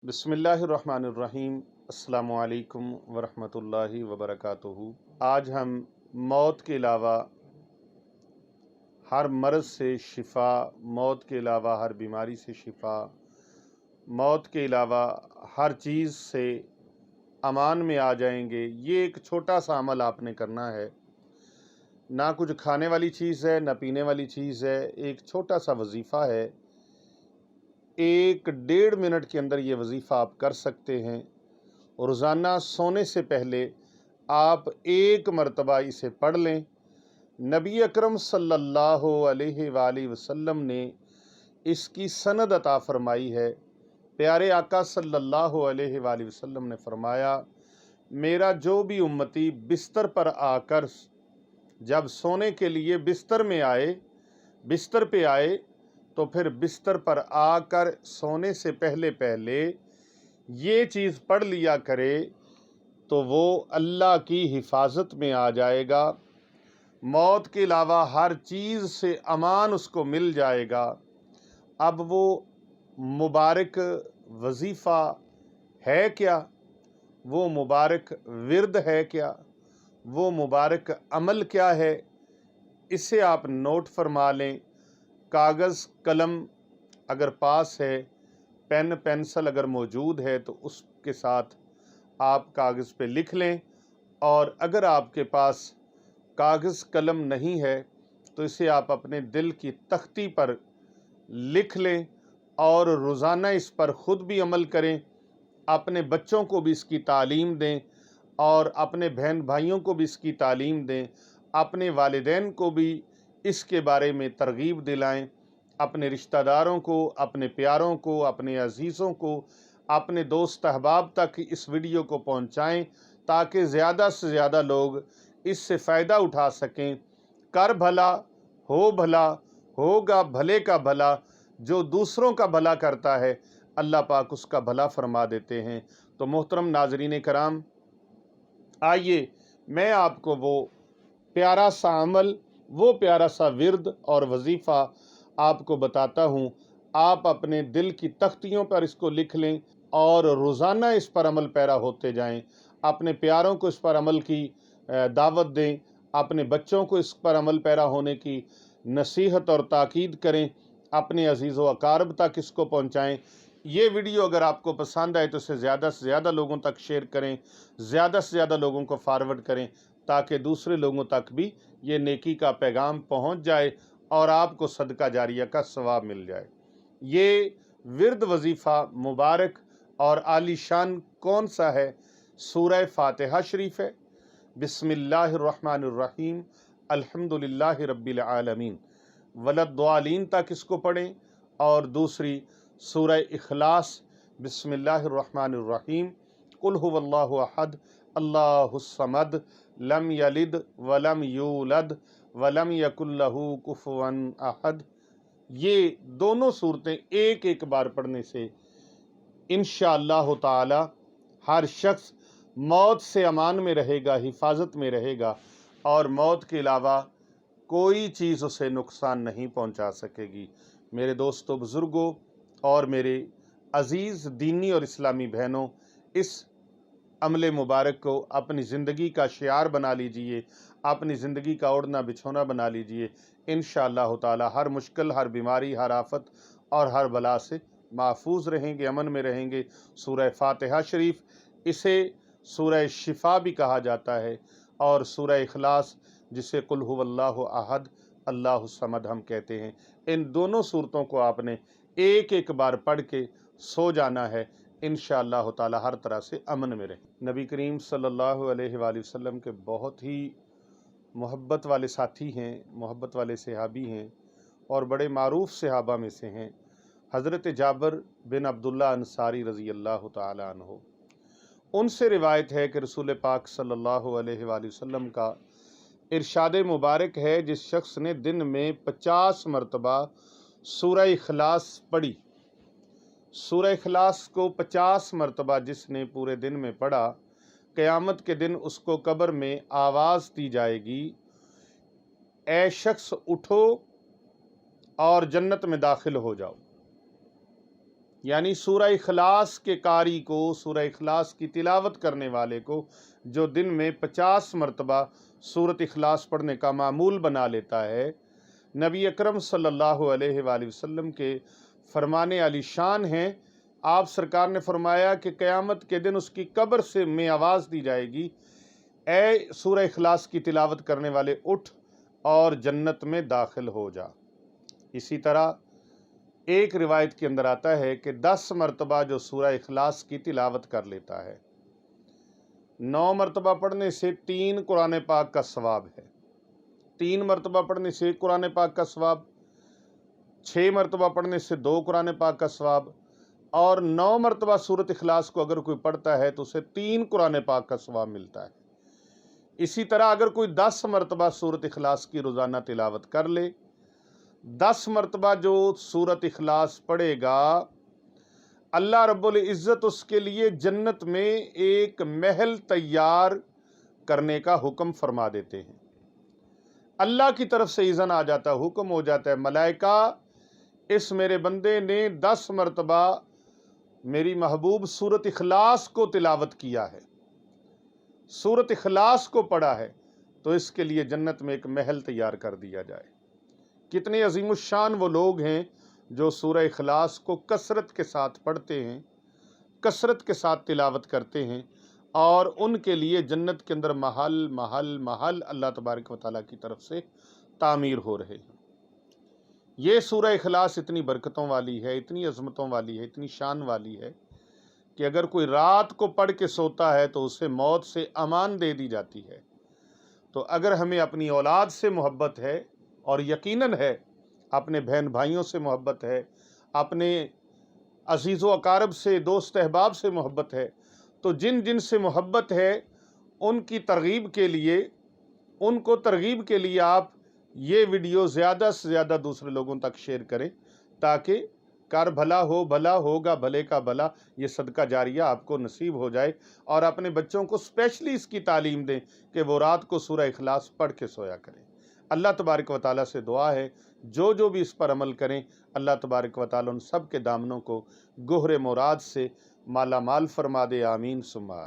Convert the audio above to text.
बिस्मिल्लाहिर्रहमानिर्रहीम। अस्सलामुअलैकुम वरहमतुल्लाहि वबरकातुहू। आज हम मौत के अलावा हर मर्ज़ से शिफ़ा, मौत के अलावा हर बीमारी से शिफ़ा, मौत के अलावा हर चीज़ से अमान में आ जाएंगे। ये एक छोटा सा अमल आपने करना है, ना कुछ खाने वाली चीज़ है ना पीने वाली चीज़ है। एक छोटा सा वजीफ़ा है, 1-1.5 मिनट के अंदर ये वजीफ़ा आप कर सकते हैं। रोज़ाना सोने से पहले आप 1 मरतबा इसे पढ़ लें। नबी अकरम सल्लल्लाहु अलैहि वसल्लम ने इसकी सनद अता फरमाई है। प्यारे आका सल्लल्लाहु अलैहि वसल्लम ने फरमाया, मेरा जो भी उम्मती बिस्तर पर आकर जब सोने के लिए बिस्तर पे आए तो फिर बिस्तर पर आकर सोने से पहले पहले ये चीज़ पढ़ लिया करे तो वो अल्लाह की हिफाजत में आ जाएगा। मौत के अलावा हर चीज़ से अमान उसको मिल जाएगा। अब वो मुबारक वजीफ़ा है क्या? वो मुबारक विर्द है क्या? वो मुबारक अमल क्या है? इसे आप नोट फरमा लें। कागज़ कलम अगर पास है, पेन पेंसिल अगर मौजूद है तो उसके साथ आप कागज़ पे लिख लें। और अगर आपके पास कागज़ कलम नहीं है तो इसे आप अपने दिल की तख्ती पर लिख लें और रोज़ाना इस पर ख़ुद भी अमल करें, अपने बच्चों को भी इसकी तालीम दें और अपने बहन भाइयों को भी इसकी तालीम दें, अपने वालिदैन को भी इसके बारे में तरगीब दिलाएं, अपने रिश्तेदारों को, अपने प्यारों को, अपने अजीज़ों को, अपने दोस्त अहबाब तक इस वीडियो को पहुंचाएं ताकि ज़्यादा से ज़्यादा लोग इससे फ़ायदा उठा सकें। कर भला, हो भला, होगा भले का भला। जो दूसरों का भला करता है अल्लाह पाक उसका भला फरमा देते हैं। तो मोहतरम नाज़रीन कराम, आइए मैं आपको वो प्यारा सा अमल, वो प्यारा सा विर्द और वजीफ़ा आपको बताता हूँ। आप अपने दिल की तख्तियों पर इसको लिख लें और रोज़ाना इस पर अमल पैरा होते जाएं। अपने प्यारों को इस पर अमल की दावत दें, अपने बच्चों को इस पर अमल पैरा होने की नसीहत और ताकीद करें, अपने अजीज़ व अकारब तक इसको पहुँचाएँ। ये वीडियो अगर आपको पसंद आए तो इसे ज़्यादा से ज़्यादा लोगों तक शेयर करें, ज़्यादा से ज़्यादा लोगों को फारवर्ड करें ताकि दूसरे लोगों तक भी ये नेकी का पैगाम पहुंच जाए और आपको सदका जारिया का सवाब मिल जाए। ये विर्द वजीफ़ा मुबारक और आलीशान कौन सा है? सूरह फातिहा शरीफ है। बिस्मिल्लाहिर्रहमानिर्रहीम, अल्हम्दुलिल्लाहि रब्बिल आलमीन, वलद्दालीन तक इसको पढ़ें। और दूसरी सूरह इखलास, बिस्मिल्लाहिर्रहमानिर्रहीम, कुल हुवल्लाहु अहद, अल्लाहुस समद, लम यलिद वलम यूलद वलम यकुल लहू कुफुवन अहद। ये दोनों सूरतें एक एक बार पढ़ने से इंशाअल्लाह ताला हर शख्स मौत से अमान में रहेगा, हिफाजत में रहेगा और मौत के अलावा कोई चीज़ उसे नुकसान नहीं पहुंचा सकेगी। मेरे दोस्तों, बुज़ुर्गों और मेरे अज़ीज़ दीनी और इस्लामी बहनों, इस अमले मुबारक को अपनी ज़िंदगी का शियार बना लीजिए, अपनी ज़िंदगी का ओढ़ना बिछौना बना लीजिए। इंशाअल्लाह ताला हर मुश्किल, हर बीमारी, हर आफत और हर बला से महफूज रहेंगे, अमन में रहेंगे। सूरह फातिहा शरीफ, इसे सूरह शिफा भी कहा जाता है, और सूरह इखलास जिसे कुल हुवल्लाहु अहद अल्लाहुस समद हम कहते हैं। इन दोनों सूरतों को आपने एक एक बार पढ़ के सो जाना है। इंशाअल्लाह ताला हर तरह से अमन में रहे। नबी करीम सल्लल्लाहु अलैहि वसल्लम के बहुत ही मोहब्बत वाले साथी हैं, मोहब्बत वाले सहाबी हैं और बड़े मारूफ सहाबा में से हैं हज़रत जाबिर बिन अब्दुल्ला अंसारी रज़ी अल्लाह ताला अन्हो। उनसे रिवायत है कि रसूल पाक सल्लल्लाहु अलैहि वसल्लम का इरशाद मुबारक है, जिस शख्स ने दिन में 50 मरतबा सूरह इखलास पढ़ी, सूरह इखलास को 50 मरतबा जिसने पूरे दिन में पढ़ा, क़यामत के दिन उसको कब्र में आवाज़ दी जाएगी, ऐ शख्स उठो और जन्नत में दाखिल हो जाओ। یعنی سورہ اخلاص کے قاری کو، سورہ اخلاص کی تلاوت کرنے والے کو جو دن میں 50 مرتبہ سورۃ اخلاص پڑھنے کا معمول بنا لیتا ہے، نبی اکرم صلی اللہ علیہ وآلہ وسلم کے فرمان علی شان ہیں۔ آپ سرکار نے فرمایا کہ قیامت کے دن اس کی قبر سے میں آواز دی جائے گی، اے سورہ اخلاص کی تلاوت کرنے والے اٹھ اور جنت میں داخل ہو جا۔ اسی طرح ایک روایت کے اندر آتا ہے کہ 10 مرتبہ جو سورہ اخلاص کی تلاوت کر لیتا ہے، 9 مرتبہ پڑھنے سے 3 قرآن پاک کا ثواب ہے، 3 مرتبہ پڑھنے سے 1 قرآن پاک کا ثواب، 6 مرتبہ پڑھنے سے 2 قرآن پاک کا ثواب، اور 9 مرتبہ سورۃ اخلاص کو اگر کوئی پڑھتا ہے تو اسے 3 قرآن پاک کا ثواب ملتا ہے۔ اسی طرح اگر کوئی 10 مرتبہ سورۃ اخلاص کی روزانہ تلاوت کر لے، 10 مرتبہ جو سورۃ اخلاص پڑھے گا، اللہ رب العزت اس کے لیے جنت میں ایک محل تیار کرنے کا حکم فرما دیتے ہیں۔ اللہ کی طرف سے اذن آ جاتا ہے، حکم ہو جاتا ہے، ملائکہ اس میرے بندے نے 10 مرتبہ میری محبوب سورۃ اخلاص کو تلاوت کیا ہے، سورۃ اخلاص کو پڑھا ہے، تو اس کے لیے جنت میں ایک محل تیار کر دیا جائے۔ کتنے عظیم الشان وہ لوگ ہیں جو سورہ اخلاص کو کثرت کے ساتھ پڑھتے ہیں، کثرت کے ساتھ تلاوت کرتے ہیں، اور ان کے لیے جنت کے اندر محل محل محل اللہ تبارک و تعالیٰ کی طرف سے تعمیر ہو رہے ہیں۔ یہ سورہ اخلاص اتنی برکتوں والی ہے، اتنی عظمتوں والی ہے، اتنی شان والی ہے کہ اگر کوئی رات کو پڑھ کے سوتا ہے تو اسے موت سے امان دے دی جاتی ہے۔ تو اگر ہمیں اپنی اولاد سے محبت ہے، اور یقیناً ہے، اپنے بہن بھائیوں سے محبت ہے، اپنے عزیز و اقارب سے، دوست احباب سے محبت ہے، تو جن جن سے محبت ہے ان کی ترغیب کے لیے، ان کو ترغیب کے لیے آپ یہ ویڈیو زیادہ سے زیادہ دوسرے لوگوں تک شیئر کریں، تاکہ کر بھلا ہو، بھلا ہوگا بھلے کا بھلا، یہ صدقہ جاریہ آپ کو نصیب ہو جائے، اور اپنے بچوں کو اسپیشلی اس کی تعلیم دیں کہ وہ رات کو سورہ اخلاص پڑھ کے سویا کریں۔ اللہ تبارک و تعالیٰ سے دعا ہے جو بھی اس پر عمل کریں، اللہ تبارک و تعالیٰ ان سب کے دامنوں کو گہر مراد سے مالا مال فرما دے، آمین ثم آمین۔